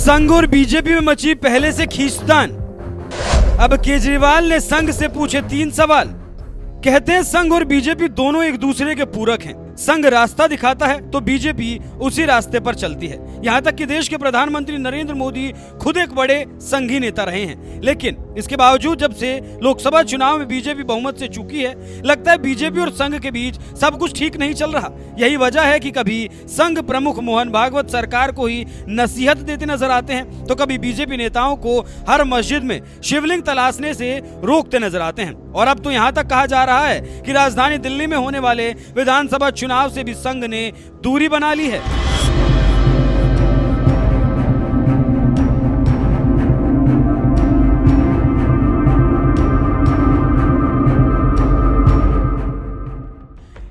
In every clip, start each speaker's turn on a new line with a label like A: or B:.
A: संघ और बीजेपी में मची पहले से खींचतान। अब केजरीवाल ने संघ से पूछे 3 सवाल। कहते हैं संघ और बीजेपी दोनों एक दूसरे के पूरक हैं। संघ रास्ता दिखाता है तो बीजेपी उसी रास्ते पर चलती है। यहाँ तक कि देश के प्रधानमंत्री नरेंद्र मोदी खुद एक बड़े संघी नेता रहे हैं, लेकिन इसके बावजूद जब से लोकसभा चुनाव में बीजेपी बहुमत से चूकी है, लगता है बीजेपी और संघ के बीच सब कुछ ठीक नहीं चल रहा। यही वजह है कि कभी संघ प्रमुख मोहन भागवत सरकार को ही नसीहत देते नजर आते हैं, तो कभी बीजेपी नेताओं को हर मस्जिद में शिवलिंग तलाशने से रोकते नजर आते हैं। और अब तो यहाँ तक कहा जा रहा है कि राजधानी दिल्ली में होने वाले विधानसभा चुनाव से भी संघ ने दूरी बना ली है।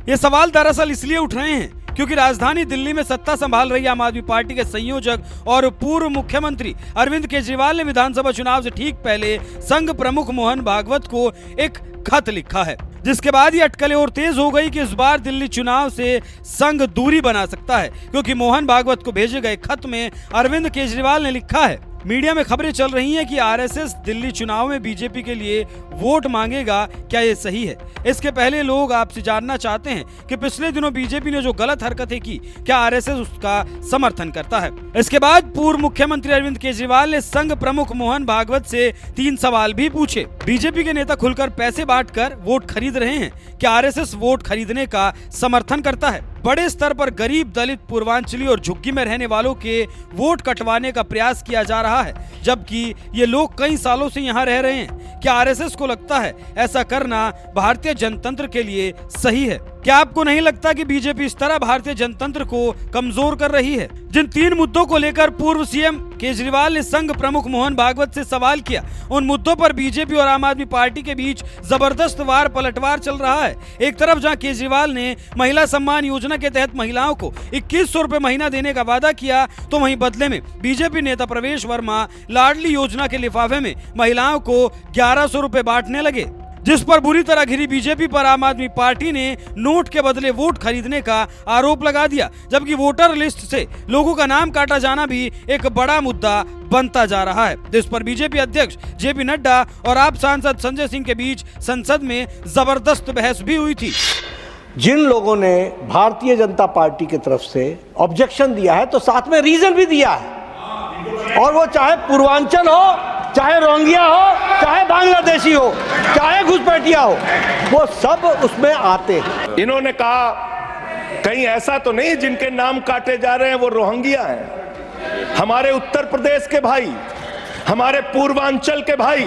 A: ये सवाल दरअसल इसलिए उठ रहे हैं क्योंकि राजधानी दिल्ली में सत्ता संभाल रही आम आदमी पार्टी के संयोजक और पूर्व मुख्यमंत्री अरविंद केजरीवाल ने विधानसभा चुनाव से ठीक पहले संघ प्रमुख मोहन भागवत को एक खत लिखा है, जिसके बाद ये अटकलें और तेज हो गई कि इस बार दिल्ली चुनाव से संघ दूरी बना सकता है, क्योंकि मोहन भागवत को भेजे गए खत में अरविंद केजरीवाल ने लिखा है। मीडिया में खबरें चल रही हैं कि आरएसएस दिल्ली चुनाव में बीजेपी के लिए वोट मांगेगा। क्या ये सही है? इसके पहले लोग आपसे जानना चाहते हैं कि पिछले दिनों बीजेपी ने जो गलत हरकतें की, क्या आरएसएस उसका समर्थन करता है? इसके बाद पूर्व मुख्यमंत्री अरविंद केजरीवाल ने संघ प्रमुख मोहन भागवत से 3 सवाल भी पूछे। बीजेपी के नेता खुलकर पैसे बांटकर वोट खरीद रहे हैं, क्या आरएसएस वोट खरीदने का समर्थन करता है? बड़े स्तर पर गरीब, दलित, पूर्वांचली और झुग्गी में रहने वालों के वोट कटवाने का प्रयास किया जा रहा है, जबकि ये लोग कई सालों से यहाँ रह रहे हैं। क्या आरएसएस को लगता है ऐसा करना भारतीय जनतंत्र के लिए सही है? क्या आपको नहीं लगता कि बीजेपी इस तरह भारतीय जनतंत्र को कमजोर कर रही है? जिन 3 मुद्दों को लेकर पूर्व सीएम केजरीवाल ने संघ प्रमुख मोहन भागवत से सवाल किया, उन मुद्दों पर बीजेपी और आम आदमी पार्टी के बीच जबरदस्त वार पलटवार चल रहा है। एक तरफ जहां केजरीवाल ने महिला सम्मान योजना के तहत महिलाओं को 2100 रुपए महीना देने का वादा किया, तो वहीं बदले में बीजेपी नेता प्रवेश वर्मा लाडली योजना के लिफाफे में महिलाओं को 1100 रुपए बांटने लगे, जिस पर बुरी तरह घिरी बीजेपी पर आम आदमी पार्टी ने नोट के बदले वोट खरीदने का आरोप लगा दिया, जबकि वोटर लिस्ट से लोगों का नाम काटा जाना भी एक बड़ा मुद्दा बनता जा रहा है, जिस पर बीजेपी अध्यक्ष जेपी नड्डा और आप सांसद संजय सिंह के बीच संसद में जबरदस्त बहस भी हुई थी।
B: जिन लोगों ने भारतीय जनता पार्टी की तरफ से ऑब्जेक्शन दिया है, तो साथ में रीजन भी दिया है, और वो चाहे पूर्वांचल हो, चाहे रोंगिया हो, चाहे बांग्लादेशी हो, चाहे घुसपैठिया हो, वो सब उसमें आते हैं।
C: इन्होंने कहा कहीं ऐसा तो नहीं जिनके नाम काटे जा रहे हैं वो रोहिंग्या हैं। हमारे उत्तर प्रदेश के भाई, हमारे पूर्वांचल के भाई,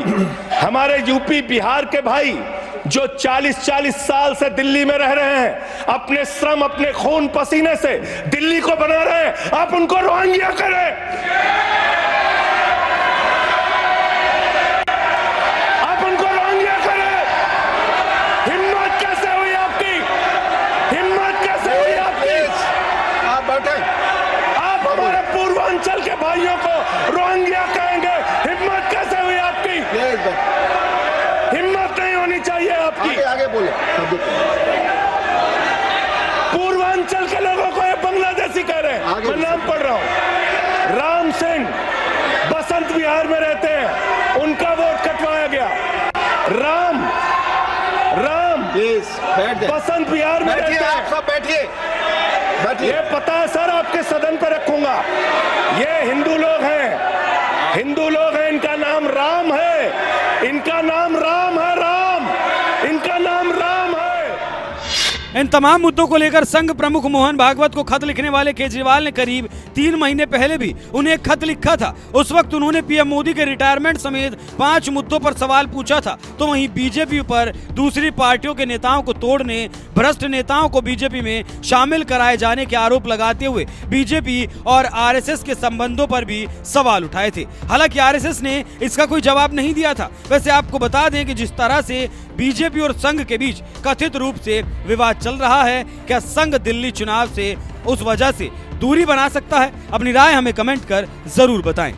C: हमारे यूपी बिहार के भाई जो 40-40 साल से दिल्ली में रह रहे हैं, अपने श्रम, अपने खून पसीने से दिल्ली को बना रहे हैं, आप उनको रोहिंग्या करें। पूर्वांचल के भाइयों को रोहिंग्या कहेंगे, हिम्मत कैसे हुई आपकी? हिम्मत नहीं होनी चाहिए आपकी।
D: आगे बोले।
C: पूर्वांचल के लोगों को ये बांग्लादेशी कह रहे हैं। मैं नाम पढ़ रहा हूँ, राम सिंह बसंत विहार में रहते हैं, उनका वोट कटवाया गया। राम बसंत विहार में रहते हैं।
D: आप सब बैठिए।
C: ये पता है सर, आपके सदन पर रखूंगा। ये हिंदू लोग हैं, हिंदू लोग हैं, इनका नाम राम है, इनका नाम राम है, राम, इनका नाम राम है।
A: इन तमाम मुद्दों को लेकर संघ प्रमुख मोहन भागवत को खत लिखने वाले केजरीवाल ने करीब 3 महीने पहले भी उन्हें एक खत लिखा था। उस वक्त उन्होंने पीएम मोदी के रिटायरमेंट समेत 5 मुद्दों पर सवाल पूछा था। तो वहीं बीजेपी पर दूसरी पार्टियों के नेताओं को तोड़ने, भ्रष्ट नेताओं को बीजेपी में शामिल कराए जाने के आरोप लगाते हुए बीजेपी और आरएसएस के संबंधों पर भी सवाल उठाए थे। हालांकि आरएसएस ने इसका कोई जवाब नहीं दिया था। वैसे आपको बता दें कि जिस तरह से बीजेपी और संघ के बीच कथित रूप से विवाद चल रहा है, क्या संघ दिल्ली चुनाव से उस वजह से दूरी बना सकता है? अपनी राय हमें कमेंट कर जरूर बताएं।